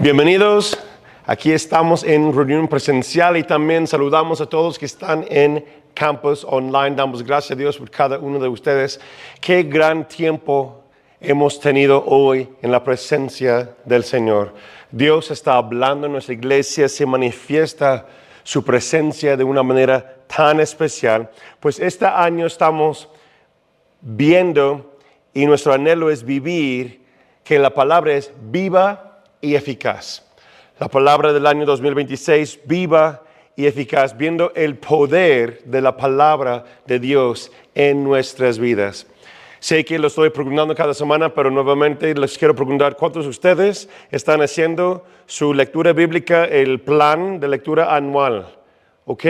Bienvenidos, aquí estamos en reunión presencial y también saludamos a todos que están en campus online. Damos gracias a Dios por cada uno de ustedes. Qué gran tiempo hemos tenido hoy en la presencia del Señor. Dios está hablando en nuestra iglesia, se manifiesta su presencia de una manera tan especial. Pues este año estamos viendo y nuestro anhelo es vivir que la palabra es viva y eficaz. La palabra del año 2026, viva y eficaz, viendo el poder de la palabra de Dios en nuestras vidas. Sé que lo estoy preguntando cada semana, pero nuevamente les quiero preguntar, ¿cuántos de ustedes están haciendo su lectura bíblica, el plan de lectura anual? Ok,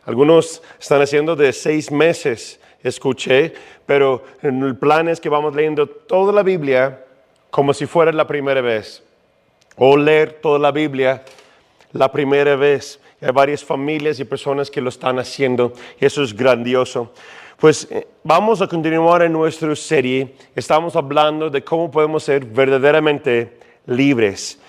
algunos están haciendo de 6 meses, escuché, pero el plan es que vamos leyendo toda la Biblia como si fuera la primera vez. O leer toda la Biblia la primera vez. Hay varias familias y personas que lo están haciendo y eso es grandioso. Pues vamos a continuar en nuestra serie. Estamos hablando de cómo podemos ser verdaderamente libres.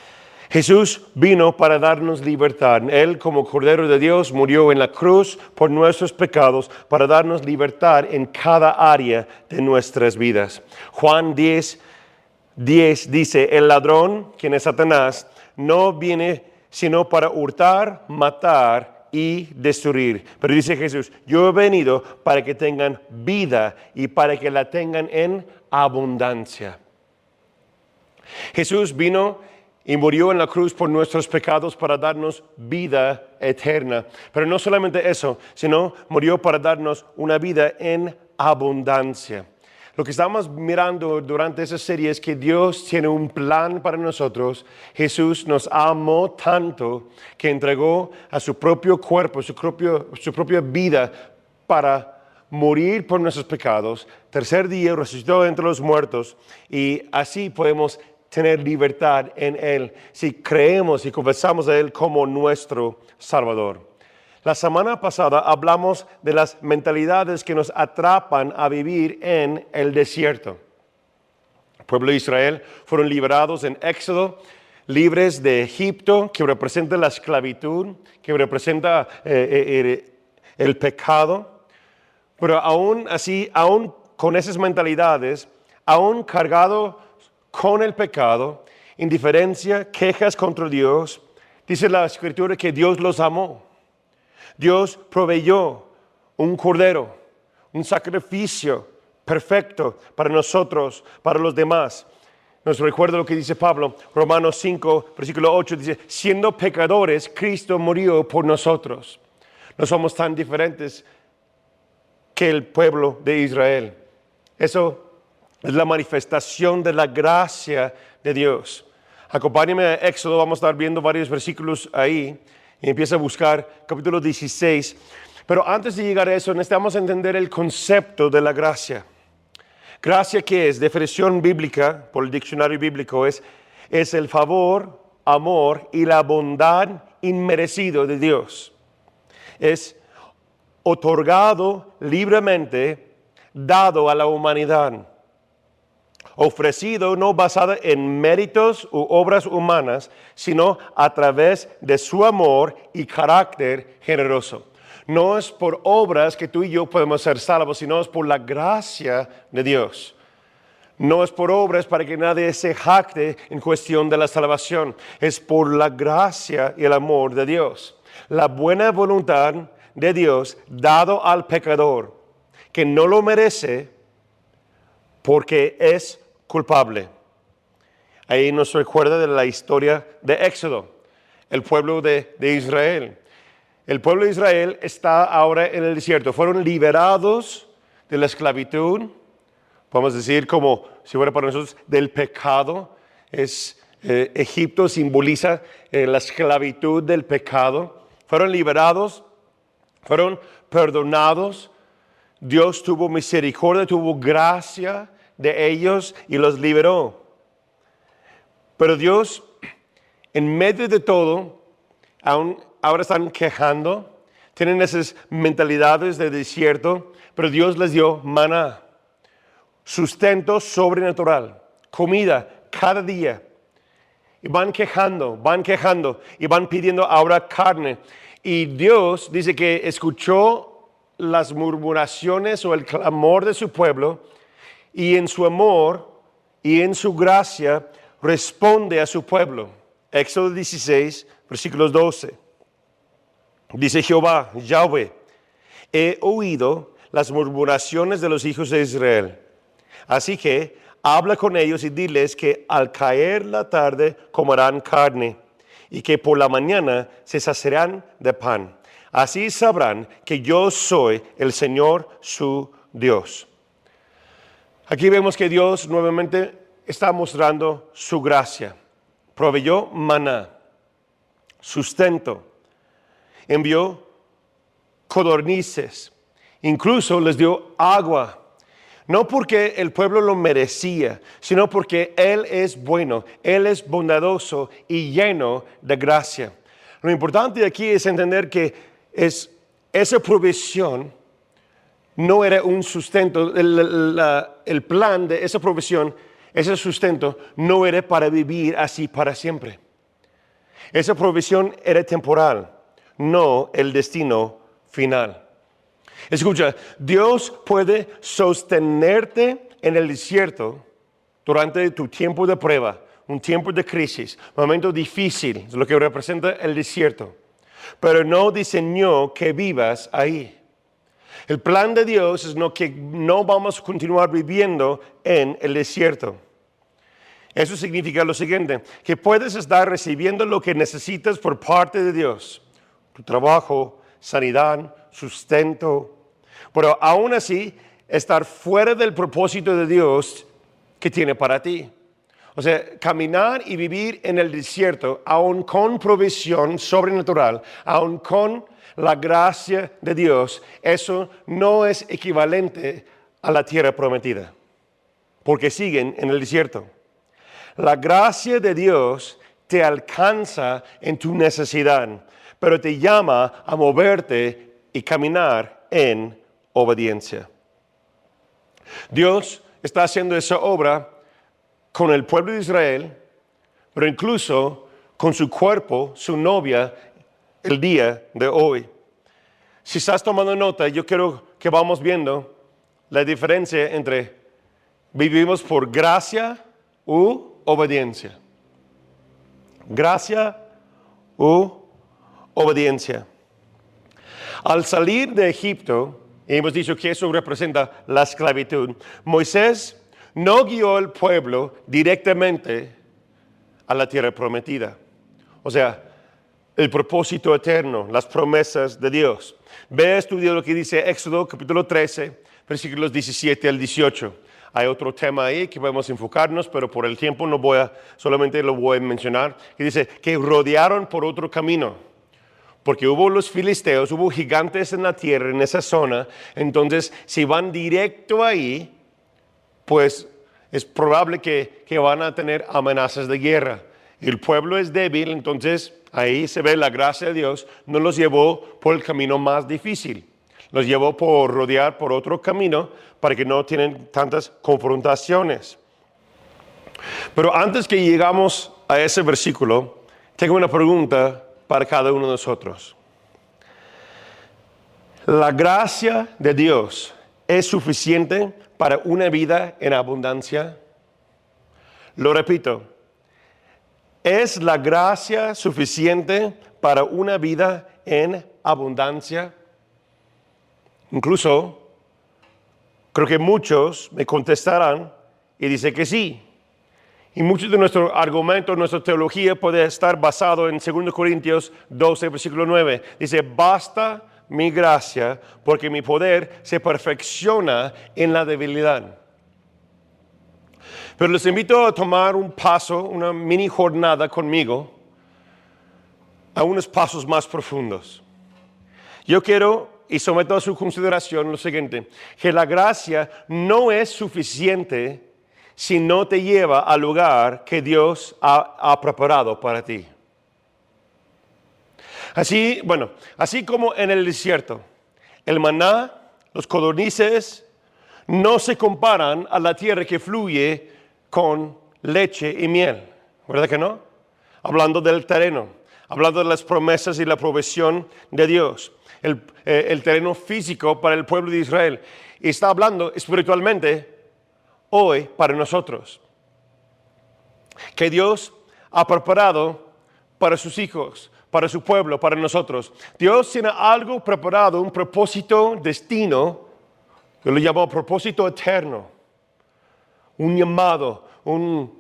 Jesús vino para darnos libertad. Él, como Cordero de Dios, murió en la cruz por nuestros pecados para darnos libertad en cada área de nuestras vidas. Juan 10 dice, el ladrón, quien es Satanás, no viene sino para hurtar, matar y destruir. Pero dice Jesús, yo he venido para que tengan vida y para que la tengan en abundancia. Jesús vino y murió en la cruz por nuestros pecados para darnos vida eterna. Pero no solamente eso, sino murió para darnos una vida en abundancia. Lo que estamos mirando durante esa serie es que Dios tiene un plan para nosotros. Jesús nos amó tanto que entregó a su propio cuerpo, su propia vida para morir por nuestros pecados. Tercer día resucitó entre los muertos y así podemos tener libertad en Él si creemos y confesamos a Él como nuestro Salvador. La semana pasada hablamos de las mentalidades que nos atrapan a vivir en el desierto. El pueblo de Israel fueron liberados en Éxodo, libres de Egipto, que representa la esclavitud, que representa el pecado. Pero aún así, aún con esas mentalidades, aún cargado con el pecado, indiferencia, quejas contra Dios, dice la Escritura que Dios los amó. Dios proveyó un cordero, un sacrificio perfecto para nosotros, para los demás. Nos recuerda lo que dice Pablo, Romanos 5, versículo 8, dice, siendo pecadores, Cristo murió por nosotros. No somos tan diferentes que el pueblo de Israel. Eso es la manifestación de la gracia de Dios. Acompáñame a Éxodo, vamos a estar viendo varios versículos ahí. Y empieza a buscar capítulo 16. Pero antes de llegar a eso, necesitamos entender el concepto de la gracia. Gracia, ¿qué es? Definición bíblica, por el diccionario bíblico, es el favor, amor y la bondad inmerecido de Dios. Es otorgado libremente, dado a la humanidad. Ofrecido no basado en méritos u obras humanas, sino a través de su amor y carácter generoso. No es por obras que tú y yo podemos ser salvos, sino es por la gracia de Dios. No es por obras para que nadie se jacte en cuestión de la salvación. Es por la gracia y el amor de Dios. La buena voluntad de Dios dado al pecador, que no lo merece porque es culpable. Ahí nos recuerda de la historia de Éxodo, el pueblo de Israel. El pueblo de Israel está ahora en el desierto. Fueron liberados de la esclavitud, podemos decir como si fuera para nosotros del pecado. Egipto simboliza la esclavitud del pecado. Fueron liberados, fueron perdonados. Dios tuvo misericordia, tuvo gracia de ellos y los liberó. Pero Dios, en medio de todo, ahora están quejando, tienen esas mentalidades de desierto, pero Dios les dio maná, sustento sobrenatural, comida cada día. y van quejando y van pidiendo ahora carne. Y Dios dice que escuchó las murmuraciones o el clamor de su pueblo y en su amor y en su gracia responde a su pueblo. Éxodo 16, versículos 12. Dice Jehová, Yahweh, he oído las murmuraciones de los hijos de Israel. Así que habla con ellos y diles que al caer la tarde comerán carne y que por la mañana se saciarán de pan. Así sabrán que yo soy el Señor su Dios. Aquí vemos que Dios nuevamente está mostrando su gracia. Proveyó maná, sustento, envió codornices, incluso les dio agua. No porque el pueblo lo merecía, sino porque Él es bueno, Él es bondadoso y lleno de gracia. Lo importante aquí es entender que esa provisión no era un sustento, el plan de esa provisión, ese sustento no era para vivir así para siempre. Esa provisión era temporal, no el destino final. Escucha, Dios puede sostenerte en el desierto durante tu tiempo de prueba, un tiempo de crisis, un momento difícil, es lo que representa el desierto. Pero no diseñó que vivas ahí. El plan de Dios es que no vamos a continuar viviendo en el desierto. Eso significa lo siguiente, que puedes estar recibiendo lo que necesitas por parte de Dios. Tu trabajo, sanidad, sustento, pero aún así estar fuera del propósito de Dios que tiene para ti. O sea, caminar y vivir en el desierto, aún con provisión sobrenatural, aún con la gracia de Dios, eso no es equivalente a la tierra prometida, porque siguen en el desierto. La gracia de Dios te alcanza en tu necesidad, pero te llama a moverte y caminar en obediencia. Dios está haciendo esa obra con el pueblo de Israel, pero incluso con su cuerpo, su novia, el día de hoy. Si estás tomando nota, yo quiero que vamos viendo la diferencia entre vivimos por gracia u obediencia. Gracia u obediencia. Al salir de Egipto, hemos dicho que eso representa la esclavitud. Moisés no guió al pueblo directamente a la tierra prometida. O sea, el propósito eterno, las promesas de Dios. Ve a estudiar lo que dice Éxodo capítulo 13, versículos 17 al 18. Hay otro tema ahí que podemos enfocarnos, pero por el tiempo solamente lo voy a mencionar. Que dice que rodearon por otro camino. Porque hubo los filisteos, hubo gigantes en la tierra, en esa zona. Entonces, si van directo ahí, pues es probable que van a tener amenazas de guerra. El pueblo es débil, entonces ahí se ve la gracia de Dios. No los llevó por el camino más difícil. Los llevó por rodear por otro camino para que no tienen tantas confrontaciones. Pero antes que llegamos a ese versículo, tengo una pregunta para cada uno de nosotros. ¿La gracia de Dios es suficiente para una vida en abundancia? Lo repito, ¿es la gracia suficiente para una vida en abundancia? Incluso, creo que muchos me contestarán y dicen que sí. Y muchos de nuestro argumento, nuestra teología puede estar basado en 2 Corintios 12, versículo 9. Dice, basta mi gracia porque mi poder se perfecciona en la debilidad. Pero les invito a tomar un paso, una mini jornada conmigo, a unos pasos más profundos. Yo quiero y someto a su consideración lo siguiente, que la gracia no es suficiente si no te lleva al lugar que Dios ha preparado para ti. Así como en el desierto, el maná, los codornices, no se comparan a la tierra que fluye con leche y miel, ¿verdad que no? hablando del terreno, hablando de las promesas y la provisión de Dios, el terreno físico para el pueblo de Israel. Y está hablando espiritualmente hoy para nosotros, que Dios ha preparado para sus hijos, para su pueblo, para nosotros. Dios tiene algo preparado, un propósito, destino, que lo llamo propósito eterno, un llamado, un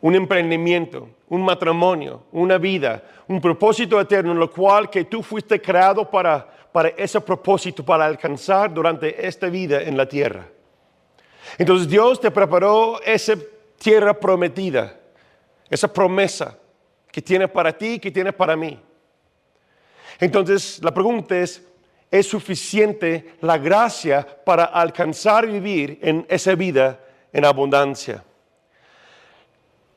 emprendimiento, un matrimonio, una vida, un propósito eterno en lo cual que tú fuiste creado para ese propósito, para alcanzar durante esta vida en la tierra. Entonces Dios te preparó esa tierra prometida, esa promesa que tiene para ti, que tiene para mí. Entonces la pregunta ¿es suficiente la gracia para alcanzar y vivir en esa vida en abundancia?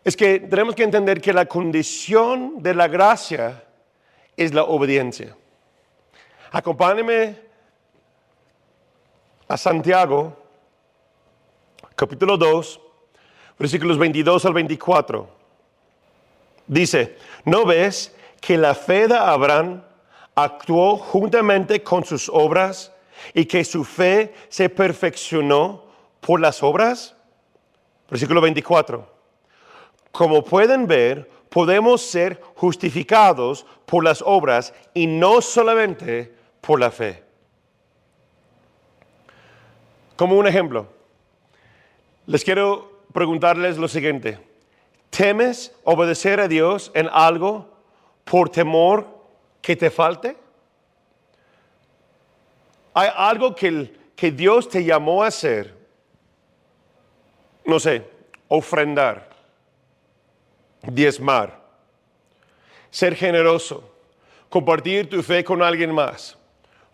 Es que tenemos que entender que la condición de la gracia es la obediencia. Acompáñenme a Santiago, capítulo 2, versículos 22 al 24. Dice, ¿no ves que la fe de Abraham actuó juntamente con sus obras y que su fe se perfeccionó por las obras? Versículo 24. Como pueden ver, podemos ser justificados por las obras y no solamente por la fe. Como un ejemplo, les quiero preguntarles lo siguiente. ¿Temes obedecer a Dios en algo por temor que te falte? ¿Hay algo que Dios te llamó a hacer? No sé, ofrendar, diezmar, ser generoso, compartir tu fe con alguien más,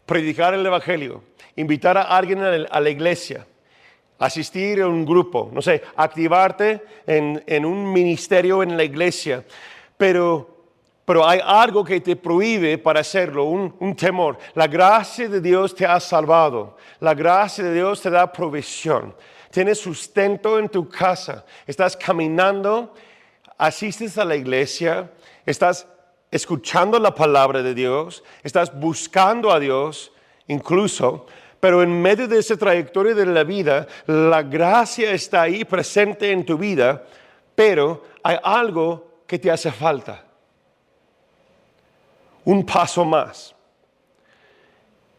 predicar el evangelio, invitar a alguien a la iglesia, asistir a un grupo, no sé, activarte en un ministerio en la iglesia, pero hay algo que te prohíbe para hacerlo, un temor. La gracia de Dios te ha salvado, la gracia de Dios te da provisión, tienes sustento en tu casa, estás caminando, asistes a la iglesia, estás escuchando la palabra de Dios, estás buscando a Dios incluso, pero en medio de esa trayectoria de la vida, la gracia está ahí presente en tu vida, pero hay algo que te hace falta. Un paso más.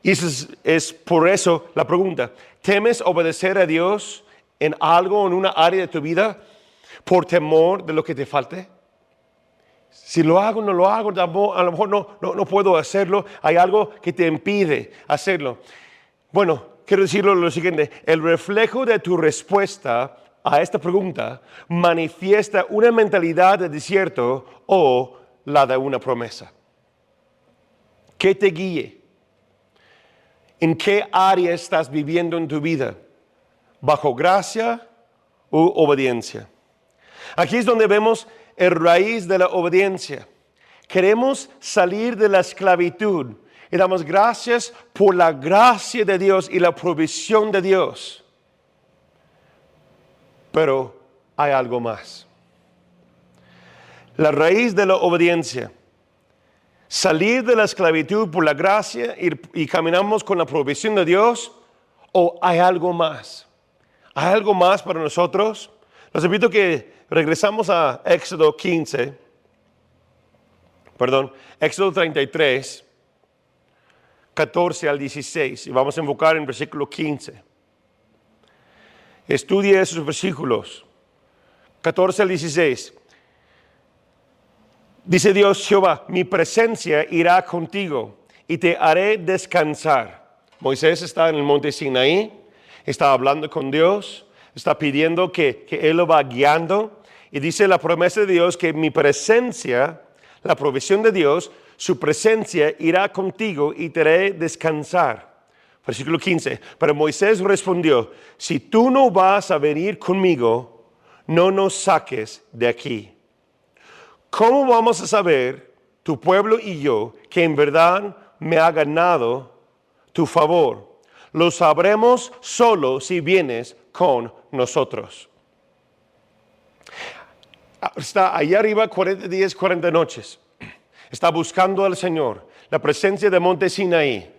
Y es por eso la pregunta, ¿temes obedecer a Dios en algo, en una área de tu vida, por temor de lo que te falte? Si lo hago, no lo hago, a lo mejor no puedo hacerlo, hay algo que te impide hacerlo. Bueno, quiero decirlo lo siguiente, el reflejo de tu respuesta a esta pregunta manifiesta una mentalidad de desierto o la de una promesa. ¿Qué te guíe? ¿En qué área estás viviendo en tu vida? ¿Bajo gracia u obediencia? Aquí es donde vemos el raíz de la obediencia. Queremos salir de la esclavitud y damos gracias por la gracia de Dios y la provisión de Dios. Pero hay algo más. La raíz de la obediencia. Salir de la esclavitud por la gracia y caminamos con la provisión de Dios, ¿o hay algo más? ¿Hay algo más para nosotros? Les invito que regresamos a Éxodo 33, 14 al 16, y vamos a enfocar en versículo 15. Estudie esos versículos, 14 al 16. Dice Dios Jehová, mi presencia irá contigo y te haré descansar. Moisés está en el monte Sinaí, está hablando con Dios, está pidiendo que Él lo va guiando. Y dice la promesa de Dios que mi presencia, la provisión de Dios, su presencia irá contigo y te haré descansar. Versículo 15. Pero Moisés respondió, si tú no vas a venir conmigo, no nos saques de aquí. ¿Cómo vamos a saber, tu pueblo y yo, que en verdad me ha ganado tu favor? Lo sabremos solo si vienes con nosotros. está allá arriba 40 días, 40 noches. Está buscando al Señor, la presencia de Monte Sinaí.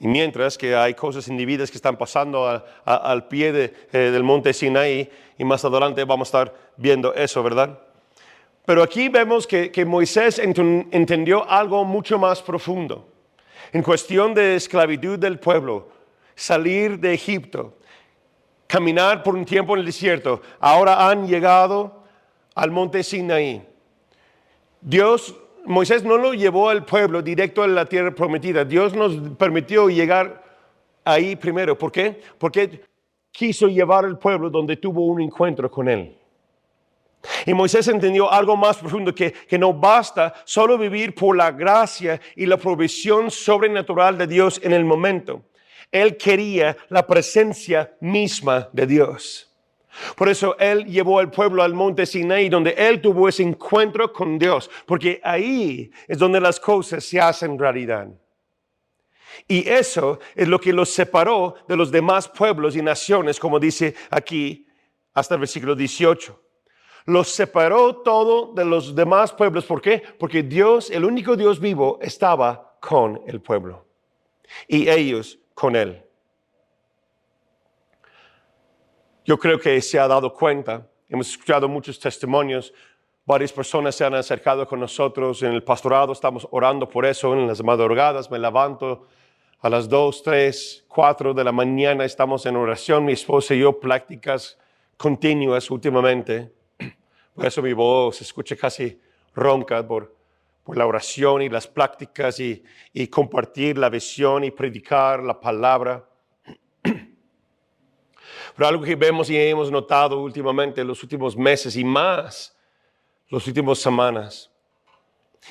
Y mientras que hay cosas indebidas que están pasando al pie del Monte Sinaí, y más adelante vamos a estar viendo eso, ¿verdad? Pero aquí vemos que Moisés entendió algo mucho más profundo. En cuestión de esclavitud del pueblo, salir de Egipto, caminar por un tiempo en el desierto, ahora han llegado al Monte Sinaí. Moisés no lo llevó al pueblo directo a la tierra prometida. Dios nos permitió llegar ahí primero. ¿Por qué? Porque quiso llevar al pueblo donde tuvo un encuentro con él. Y Moisés entendió algo más profundo, que no basta solo vivir por la gracia y la provisión sobrenatural de Dios en el momento. Él quería la presencia misma de Dios. Por eso él llevó al pueblo al monte Sinaí, donde él tuvo ese encuentro con Dios, porque ahí es donde las cosas se hacen realidad. Y eso es lo que los separó de los demás pueblos y naciones, como dice aquí hasta el versículo 18. Los separó todo de los demás pueblos. ¿Por qué? Porque Dios, el único Dios vivo, estaba con el pueblo y ellos con él. Yo creo que se ha dado cuenta, hemos escuchado muchos testimonios, varias personas se han acercado con nosotros en el pastorado, estamos orando por eso en las madrugadas, me levanto a las 2, 3, 4 de la mañana, estamos en oración, mi esposa y yo, prácticas continuas últimamente, por eso mi voz se escucha casi ronca por la oración y las prácticas y compartir la visión y predicar la palabra. Pero algo que vemos y hemos notado últimamente, en los últimos meses y más, las últimas semanas,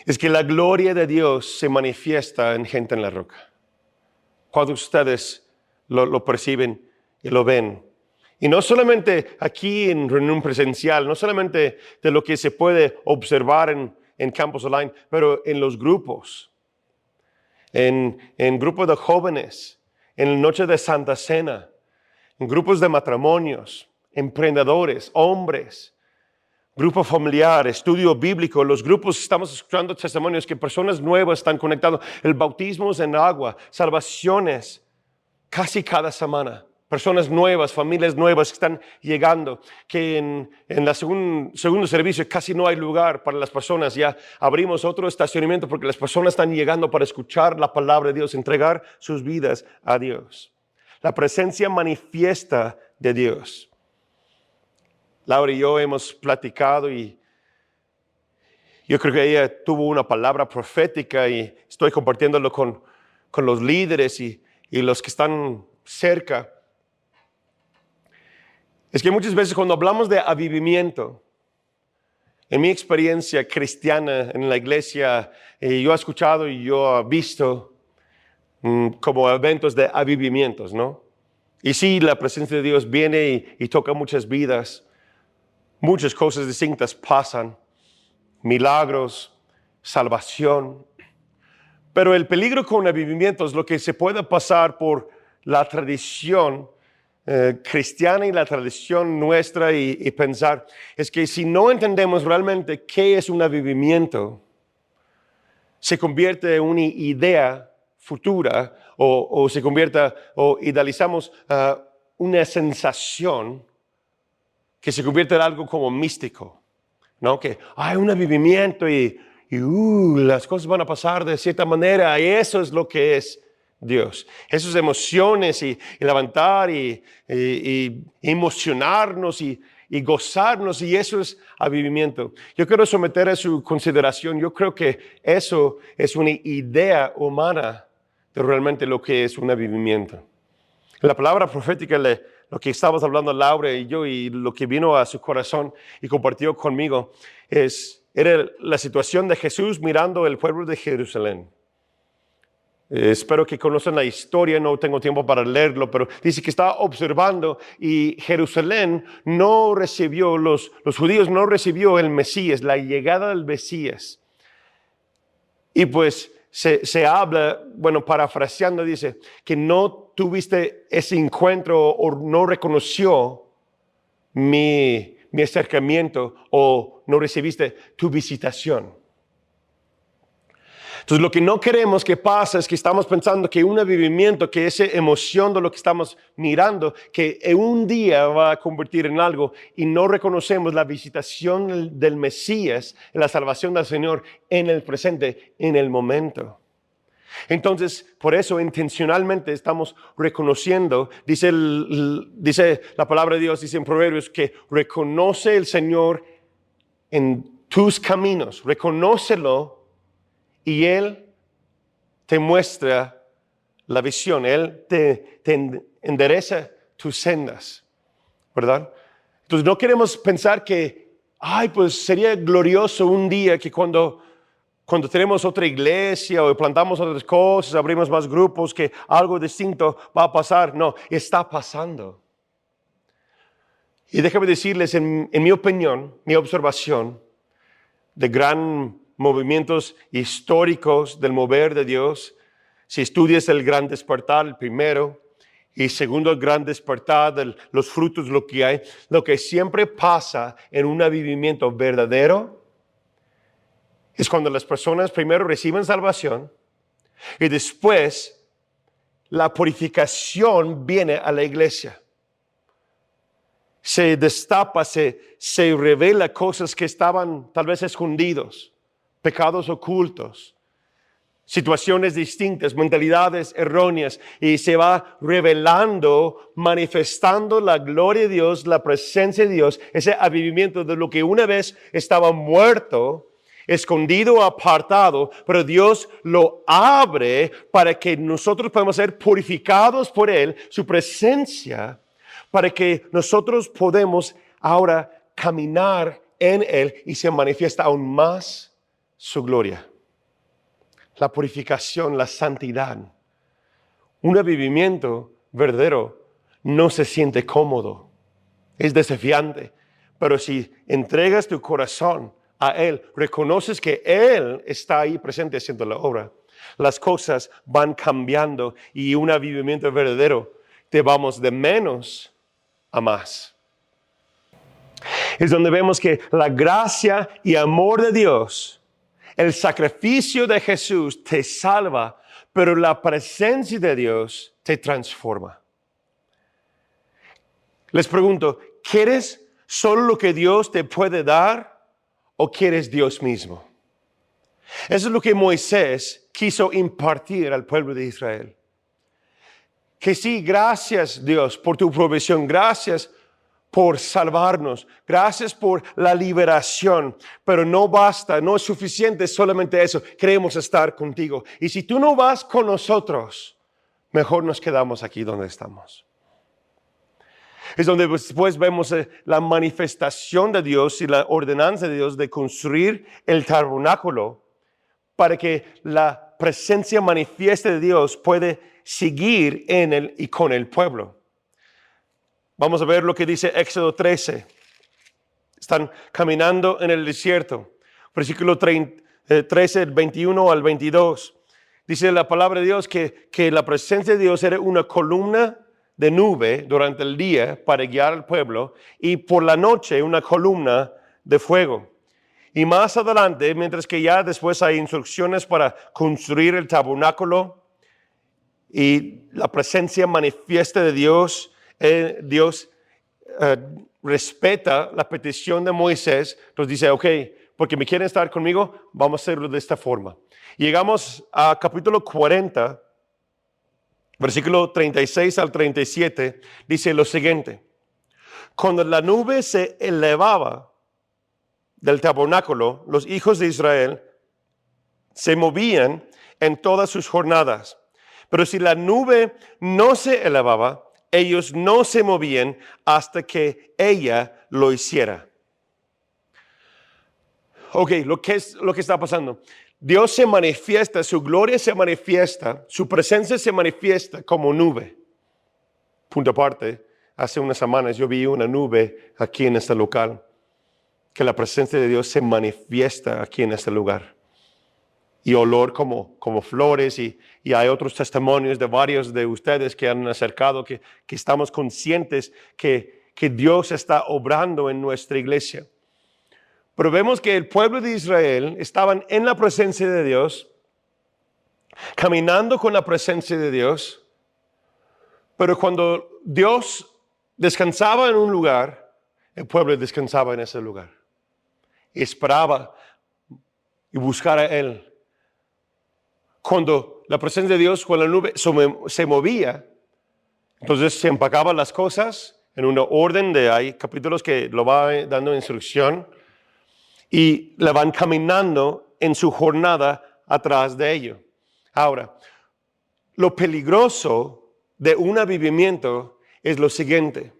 es que la gloria de Dios se manifiesta en Gente en la Roca. Cuando ustedes lo perciben y lo ven. Y no solamente aquí en reunión presencial, no solamente de lo que se puede observar en Campus Online, pero en los grupos, en grupos de jóvenes, en la noche de Santa Cena, en grupos de matrimonios, emprendedores, hombres, grupo familiar, estudio bíblico, los grupos, estamos escuchando testimonios que personas nuevas están conectadas, el bautismo en agua, salvaciones, casi cada semana. Personas nuevas, familias nuevas que están llegando, que en el segundo servicio casi no hay lugar para las personas. Ya abrimos otro estacionamiento porque las personas están llegando para escuchar la palabra de Dios, entregar sus vidas a Dios. La presencia manifiesta de Dios. Laura y yo hemos platicado y yo creo que ella tuvo una palabra profética y estoy compartiéndolo con los líderes y los que están cerca. Es que muchas veces cuando hablamos de avivamiento, en mi experiencia cristiana en la iglesia, yo he escuchado y yo he visto como eventos de avivamientos, ¿no? Y sí, la presencia de Dios viene y toca muchas vidas. Muchas cosas distintas pasan. Milagros, salvación. Pero el peligro con avivamiento es lo que se puede pasar por la tradición cristiana y la tradición nuestra y pensar. Es que si no entendemos realmente qué es un avivamiento, se convierte en una idea futura o se convierta o idealizamos una sensación que se convierte en algo como místico, ¿no? Que hay un avivamiento y las cosas van a pasar de cierta manera y eso es lo que es Dios. Esas emociones y levantar y emocionarnos y gozarnos y eso es avivamiento. Yo quiero someter a su consideración, yo creo que eso es una idea humana de realmente lo que es un avivamiento. La palabra profética, lo que estábamos hablando Laura y yo y lo que vino a su corazón y compartió conmigo era la situación de Jesús mirando el pueblo de Jerusalén. Espero que conozcan la historia, no tengo tiempo para leerlo, pero dice que estaba observando y Jerusalén no recibió, los judíos no recibió el Mesías, la llegada del Mesías. Y pues se habla, bueno, parafraseando, dice que no tuviste ese encuentro o no reconoció mi mi acercamiento o no recibiste tu visitación. Entonces, lo que no queremos que pase es que estamos pensando que un avivamiento, que esa emoción de lo que estamos mirando, que un día va a convertir en algo y no reconocemos la visitación del Mesías, la salvación del Señor en el presente, en el momento. Entonces, por eso intencionalmente estamos reconociendo, dice la palabra de Dios, dice en Proverbios, que reconoce el Señor en tus caminos, reconócelo y Él te muestra la visión, Él te endereza tus sendas, ¿verdad? Entonces no queremos pensar que, pues sería glorioso un día que cuando tenemos otra iglesia o plantamos otras cosas, abrimos más grupos, que algo distinto va a pasar. No, está pasando. Y déjame decirles, en mi opinión, mi observación de gran movimientos históricos del mover de Dios, si estudias el gran despertar, el primero, y segundo el gran despertar de los frutos, lo que siempre pasa en un avivamiento verdadero, es cuando las personas primero reciben salvación y después la purificación viene a la iglesia. Se destapa, se revela cosas que estaban tal vez escondidos, pecados ocultos, situaciones distintas, mentalidades erróneas, y se va revelando, manifestando la gloria de Dios, la presencia de Dios, ese avivamiento de lo que una vez estaba muerto, escondido, apartado, pero Dios lo abre para que nosotros podamos ser purificados por Él, su presencia, para que nosotros podemos ahora caminar en Él y se manifiesta aún más su gloria. La purificación, la santidad. Un avivamiento verdadero no se siente cómodo, es desafiante, pero si entregas tu corazón a Él, reconoces que Él está ahí presente haciendo la obra, las cosas van cambiando y un avivamiento verdadero te vamos de menos a más. Es donde vemos que la gracia y amor de Dios, el sacrificio de Jesús te salva, pero la presencia de Dios te transforma. Les pregunto, ¿quieres solo lo que Dios te puede dar o quieres Dios mismo? Eso es lo que Moisés quiso impartir al pueblo de Israel. Que sí, gracias Dios por tu provisión, gracias por salvarnos, gracias por la liberación, pero no basta, no es suficiente solamente eso, queremos estar contigo. Y si tú no vas con nosotros, mejor nos quedamos aquí donde estamos. Es donde después vemos la manifestación de Dios y la ordenanza de Dios de construir el tabernáculo para que la presencia manifiesta de Dios puede seguir en él y con el pueblo. Vamos a ver lo que dice Éxodo 13. Están caminando en el desierto. Versículo 13, 21 al 22. Dice la palabra de Dios que la presencia de Dios era una columna de nube durante el día para guiar al pueblo y por la noche una columna de fuego. Y más adelante, mientras que ya después hay instrucciones para construir el tabernáculo y la presencia manifiesta de Dios, Dios respeta la petición de Moisés, entonces dice, ok, porque me quieren estar conmigo, vamos a hacerlo de esta forma. Llegamos a capítulo 40, versículo 36 al 37, dice lo siguiente: cuando la nube se elevaba del tabernáculo, los hijos de Israel se movían en todas sus jornadas. Pero si la nube no se elevaba, ellos no se movían hasta que ella lo hiciera. Ok, lo que está pasando. Dios se manifiesta, su gloria se manifiesta, su presencia se manifiesta como nube. Punto aparte, hace unas semanas yo vi una nube aquí en este local, que la presencia de Dios se manifiesta aquí en este lugar. Y olor como flores y hay otros testimonios de varios de ustedes que han acercado que estamos conscientes que que Dios está obrando en nuestra iglesia. Pero vemos que el pueblo de Israel estaban en la presencia de Dios, caminando con la presencia de Dios, pero cuando Dios descansaba en un lugar, el pueblo descansaba en ese lugar. Y esperaba y buscara a Él. Cuando la presencia de Dios con la nube se movía, entonces se empacaban las cosas en una orden hay capítulos que lo va dando instrucción y la van caminando en su jornada atrás de ello. Ahora, lo peligroso de un avivamiento es lo siguiente.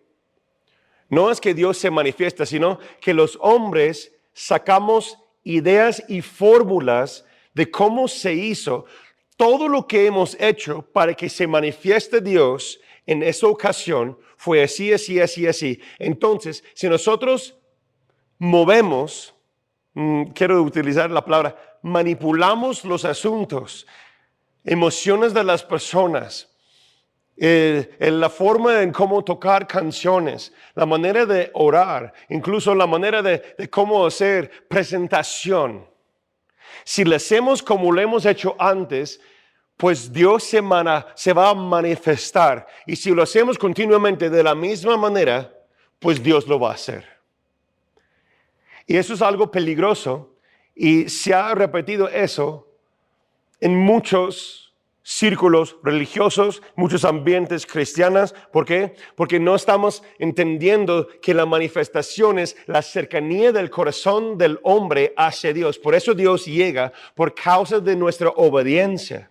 No es que Dios se manifiesta, sino que los hombres sacamos ideas y fórmulas de cómo se hizo todo lo que hemos hecho para que se manifieste Dios en esa ocasión. Fue así, así, así, así. Entonces, si nosotros movemos, quiero utilizar la palabra, manipulamos los asuntos, emociones de las personas, en la forma en cómo tocar canciones, la manera de orar, incluso la manera de cómo hacer presentación. Si lo hacemos como lo hemos hecho antes, pues Dios se va a manifestar. Y si lo hacemos continuamente de la misma manera, pues Dios lo va a hacer. Y eso es algo peligroso y se ha repetido eso en muchos círculos religiosos, muchos ambientes cristianos. ¿Por qué? Porque no estamos entendiendo que la manifestación es la cercanía del corazón del hombre hacia Dios. Por eso Dios llega por causa de nuestra obediencia.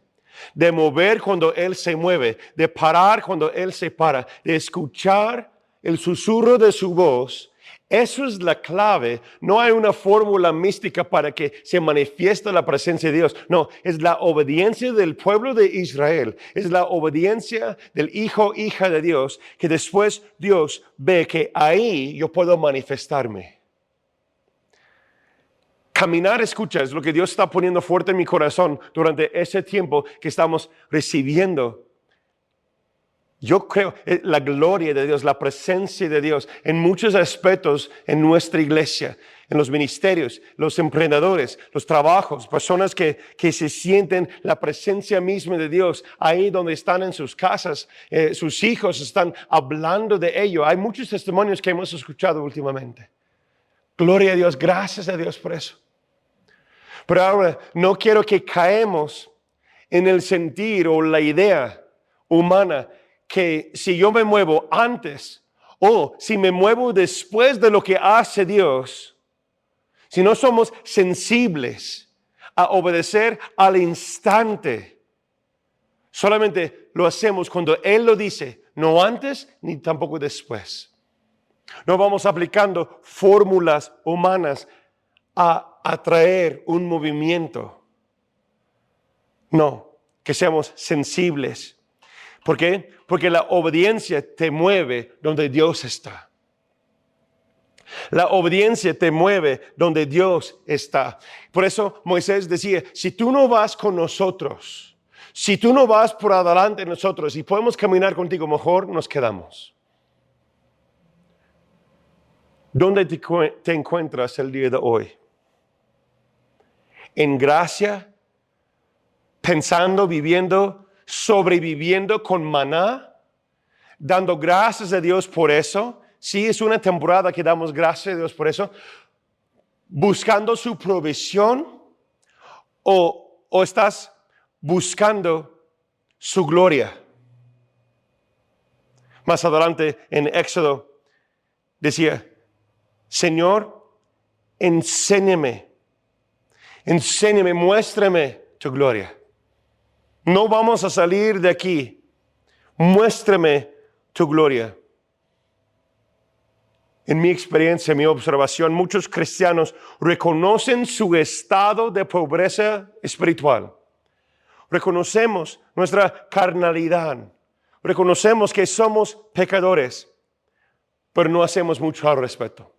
De mover cuando Él se mueve, de parar cuando Él se para, de escuchar el susurro de su voz. Eso es la clave. No hay una fórmula mística para que se manifieste la presencia de Dios. No, es la obediencia del pueblo de Israel. Es la obediencia del hijo, hija de Dios, que después Dios ve que ahí yo puedo manifestarme. Caminar, escucha, es lo que Dios está poniendo fuerte en mi corazón durante ese tiempo que estamos recibiendo. Yo creo la gloria de Dios, la presencia de Dios en muchos aspectos en nuestra iglesia, en los ministerios, los emprendedores, los trabajos, personas que se sienten la presencia misma de Dios ahí donde están en sus casas, sus hijos están hablando de ello. Hay muchos testimonios que hemos escuchado últimamente. Gloria a Dios, gracias a Dios por eso. Pero ahora no quiero que caemos en el sentir o la idea humana que si yo me muevo antes o si me muevo después de lo que hace Dios, si no somos sensibles a obedecer al instante, solamente lo hacemos cuando Él lo dice, no antes ni tampoco después. No vamos aplicando fórmulas humanas a atraer un movimiento. No, que seamos sensibles. ¿Por qué? Porque la obediencia te mueve donde Dios está. La obediencia te mueve donde Dios está. Por eso Moisés decía, si tú no vas con nosotros, si tú no vas por adelante de nosotros y podemos caminar contigo, mejor nos quedamos. ¿Dónde te encuentras el día de hoy? En gracia, pensando, viviendo, sobreviviendo con maná, dando gracias a Dios por eso. Sí, es una temporada que damos gracias a Dios por eso. Buscando su provisión o estás buscando su gloria. Más adelante en Éxodo decía, Señor, enséñame, muéstrame tu gloria. No vamos a salir de aquí. Muéstrame tu gloria. En mi experiencia, en mi observación, muchos cristianos reconocen su estado de pobreza espiritual. Reconocemos nuestra carnalidad. Reconocemos que somos pecadores, pero no hacemos mucho al respecto.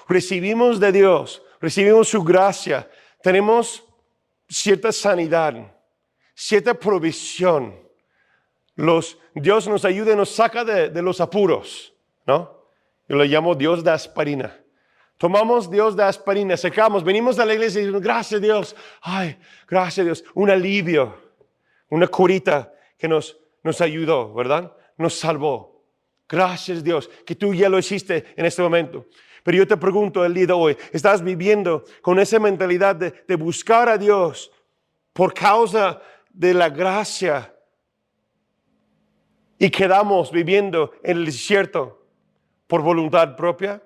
Recibimos de Dios, recibimos su gracia, tenemos cierta sanidad, cierta provisión. Dios nos ayuda y nos saca de los apuros, ¿no? Yo le llamo Dios de aspirina. Tomamos Dios de aspirina, secamos, venimos a la iglesia y decimos, gracias Dios. Ay, gracias Dios. Un alivio, una curita que nos ayudó, ¿verdad? Nos salvó. Gracias Dios que tú ya lo hiciste en este momento. Pero yo te pregunto el día de hoy, ¿estás viviendo con esa mentalidad de buscar a Dios por causa de la gracia y quedamos viviendo en el desierto por voluntad propia?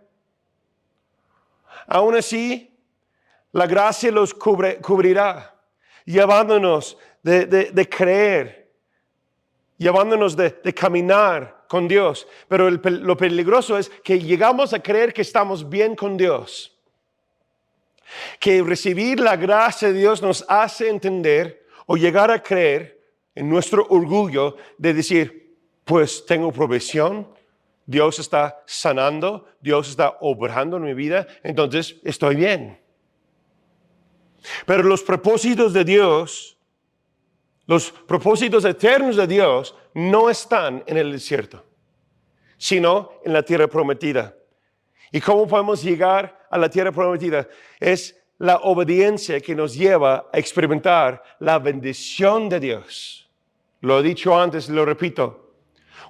Aún así, la gracia los cubrirá, llevándonos de creer, llevándonos de caminar con Dios. Pero lo peligroso es que llegamos a creer que estamos bien con Dios. Que recibir la gracia de Dios nos hace entender o llegar a creer en nuestro orgullo de decir, pues tengo provisión, Dios está sanando, Dios está obrando en mi vida, entonces estoy bien. Pero los propósitos de Dios, los propósitos eternos de Dios no están en el desierto, sino en la tierra prometida. ¿Y cómo podemos llegar a la tierra prometida? Es la obediencia que nos lleva a experimentar la bendición de Dios. Lo he dicho antes y lo repito.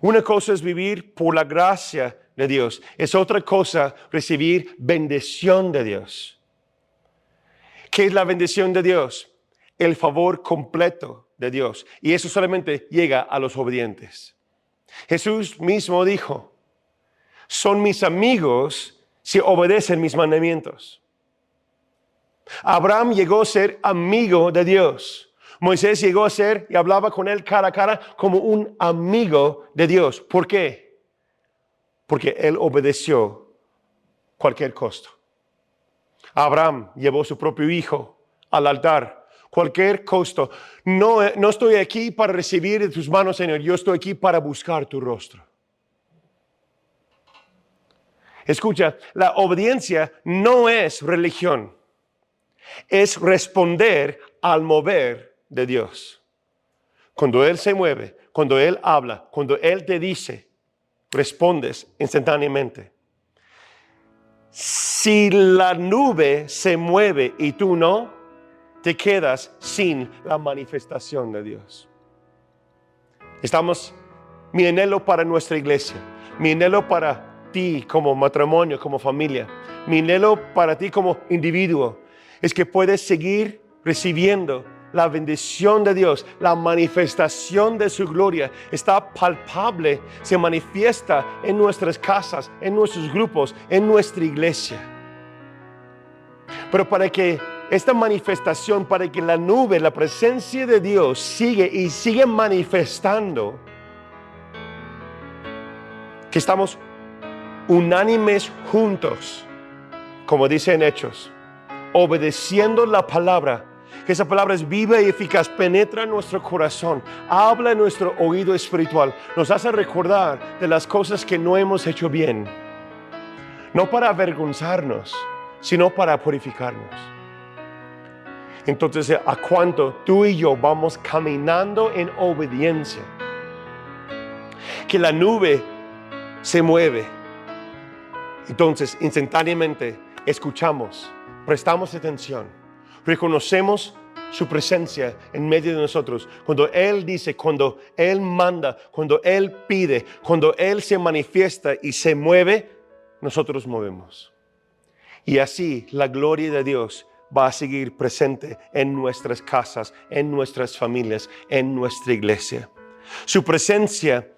Una cosa es vivir por la gracia de Dios. Es otra cosa recibir bendición de Dios. ¿Qué es la bendición de Dios? El favor completo de Dios. Y eso solamente llega a los obedientes. Jesús mismo dijo, son mis amigos si obedecen mis mandamientos. Abraham llegó a ser amigo de Dios. Moisés llegó a ser y hablaba con él cara a cara como un amigo de Dios. ¿Por qué? Porque él obedeció cualquier costo. Abraham llevó su propio hijo al altar. Cualquier costo. No estoy aquí para recibir de tus manos, Señor. Yo estoy aquí para buscar tu rostro. Escucha, la obediencia no es religión. Es responder al mover de Dios. Cuando Él se mueve, cuando Él habla, cuando Él te dice, respondes instantáneamente. Si la nube se mueve y tú no, te quedas sin la manifestación de Dios. Mi anhelo para nuestra iglesia, mi anhelo para ti como matrimonio, como familia, mi anhelo para ti como individuo, es que puedes seguir recibiendo la bendición de Dios, la manifestación de su gloria. Está palpable, se manifiesta en nuestras casas, en nuestros grupos, en nuestra iglesia. Pero para que esta manifestación, para que la nube, la presencia de Dios sigue manifestando, que estamos unánimes juntos, como dice en Hechos, obedeciendo la palabra, que esa palabra es viva y eficaz, penetra en nuestro corazón, habla en nuestro oído espiritual, nos hace recordar de las cosas que no hemos hecho bien, no para avergonzarnos, sino para purificarnos. Entonces, ¿a cuánto tú y yo vamos caminando en obediencia? Que la nube se mueve. Entonces, instantáneamente escuchamos, prestamos atención, reconocemos su presencia en medio de nosotros. Cuando Él dice, cuando Él manda, cuando Él pide, cuando Él se manifiesta y se mueve, nosotros movemos. Y así la gloria de Dios va a seguir presente en nuestras casas, en nuestras familias, en nuestra iglesia. Su presencia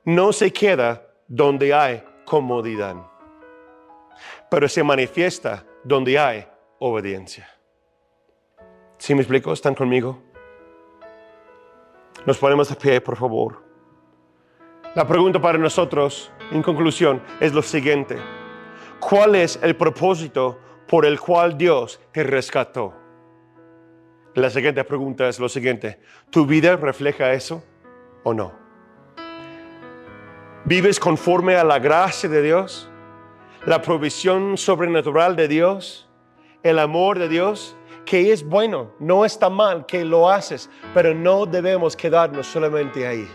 no se queda donde hay comodidad, pero se manifiesta donde hay obediencia. ¿Sí me explico? ¿Están conmigo? Nos ponemos de pie, por favor. La pregunta para nosotros, en conclusión, es lo siguiente. ¿Cuál es el propósito por el cual Dios te rescató? La siguiente pregunta es lo siguiente. ¿Tu vida refleja eso o no? ¿Vives conforme a la gracia de Dios? ¿La provisión sobrenatural de Dios? ¿El amor de Dios? Que es bueno, no está mal que lo haces, pero no debemos quedarnos solamente ahí.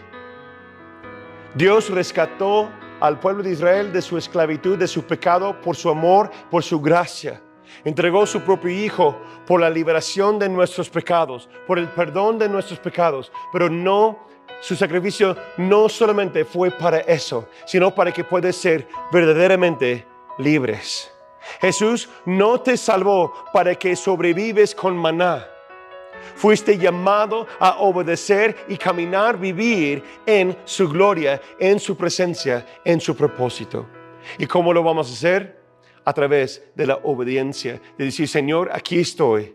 Dios rescató al pueblo de Israel de su esclavitud, de su pecado, por su amor, por su gracia. Entregó su propio Hijo por la liberación de nuestros pecados, por el perdón de nuestros pecados, pero su sacrificio no solamente fue para eso, sino para que puedas ser verdaderamente libres. Jesús no te salvó para que sobrevives con maná. Fuiste llamado a obedecer y caminar, vivir en su gloria, en su presencia, en su propósito. ¿Y cómo lo vamos a hacer? A través de la obediencia, de decir, Señor, aquí estoy.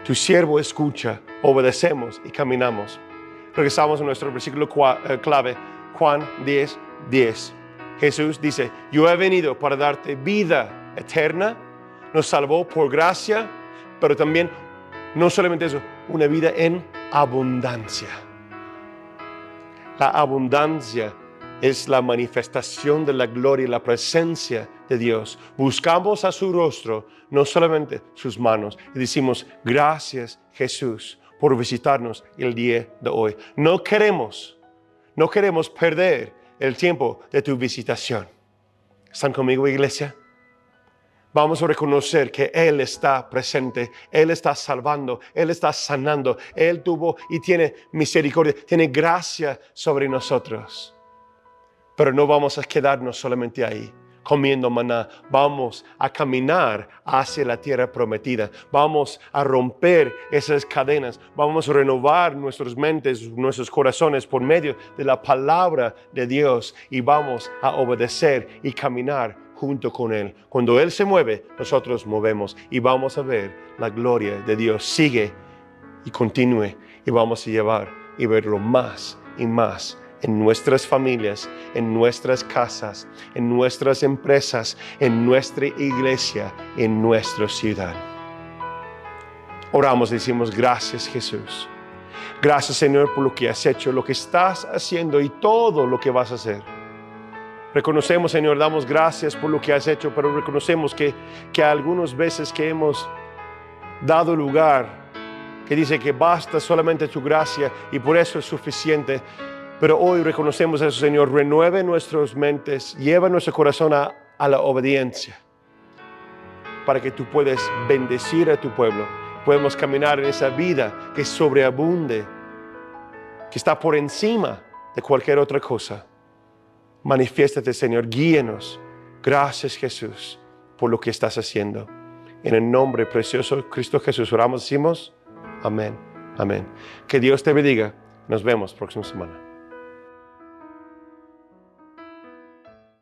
Tu siervo escucha, obedecemos y caminamos. Regresamos a nuestro versículo clave, Juan 10:10. Jesús dice, yo he venido para darte vida eterna. Nos salvó por gracia, pero también, no solamente eso, una vida en abundancia. La abundancia es la manifestación de la gloria y la presencia de Dios. Buscamos a su rostro, no solamente sus manos. Y decimos, gracias Jesús por visitarnos el día de hoy. No queremos perder el tiempo de tu visitación. ¿Están conmigo, iglesia? Vamos a reconocer que Él está presente, Él está salvando, Él está sanando, Él tuvo y tiene misericordia, tiene gracia sobre nosotros. Pero no vamos a quedarnos solamente ahí, comiendo maná. Vamos a caminar hacia la tierra prometida. Vamos a romper esas cadenas. Vamos a renovar nuestras mentes, nuestros corazones por medio de la palabra de Dios. Y vamos a obedecer y caminar junto con Él. Cuando Él se mueve, nosotros movemos. Y vamos a ver la gloria de Dios. Sigue y continúe. Y vamos a llevar y verlo más y más en nuestras familias, en nuestras casas, en nuestras empresas, en nuestra iglesia, en nuestra ciudad. Oramos y decimos, gracias Jesús. Gracias Señor por lo que has hecho, lo que estás haciendo y todo lo que vas a hacer. Reconocemos, Señor, damos gracias por lo que has hecho, pero reconocemos que algunas veces que hemos dado lugar, que dice que basta solamente tu gracia y por eso es suficiente. Pero hoy reconocemos eso, Señor. Renueve nuestras mentes, lleva nuestro corazón a la obediencia, para que tú puedas bendecir a tu pueblo. Podemos caminar en esa vida que sobreabunde, que está por encima de cualquier otra cosa. Manifiéstate, Señor, guíenos. Gracias, Jesús, por lo que estás haciendo. En el nombre precioso de Cristo Jesús oramos, decimos, amén, amén. Que Dios te bendiga. Nos vemos próxima semana.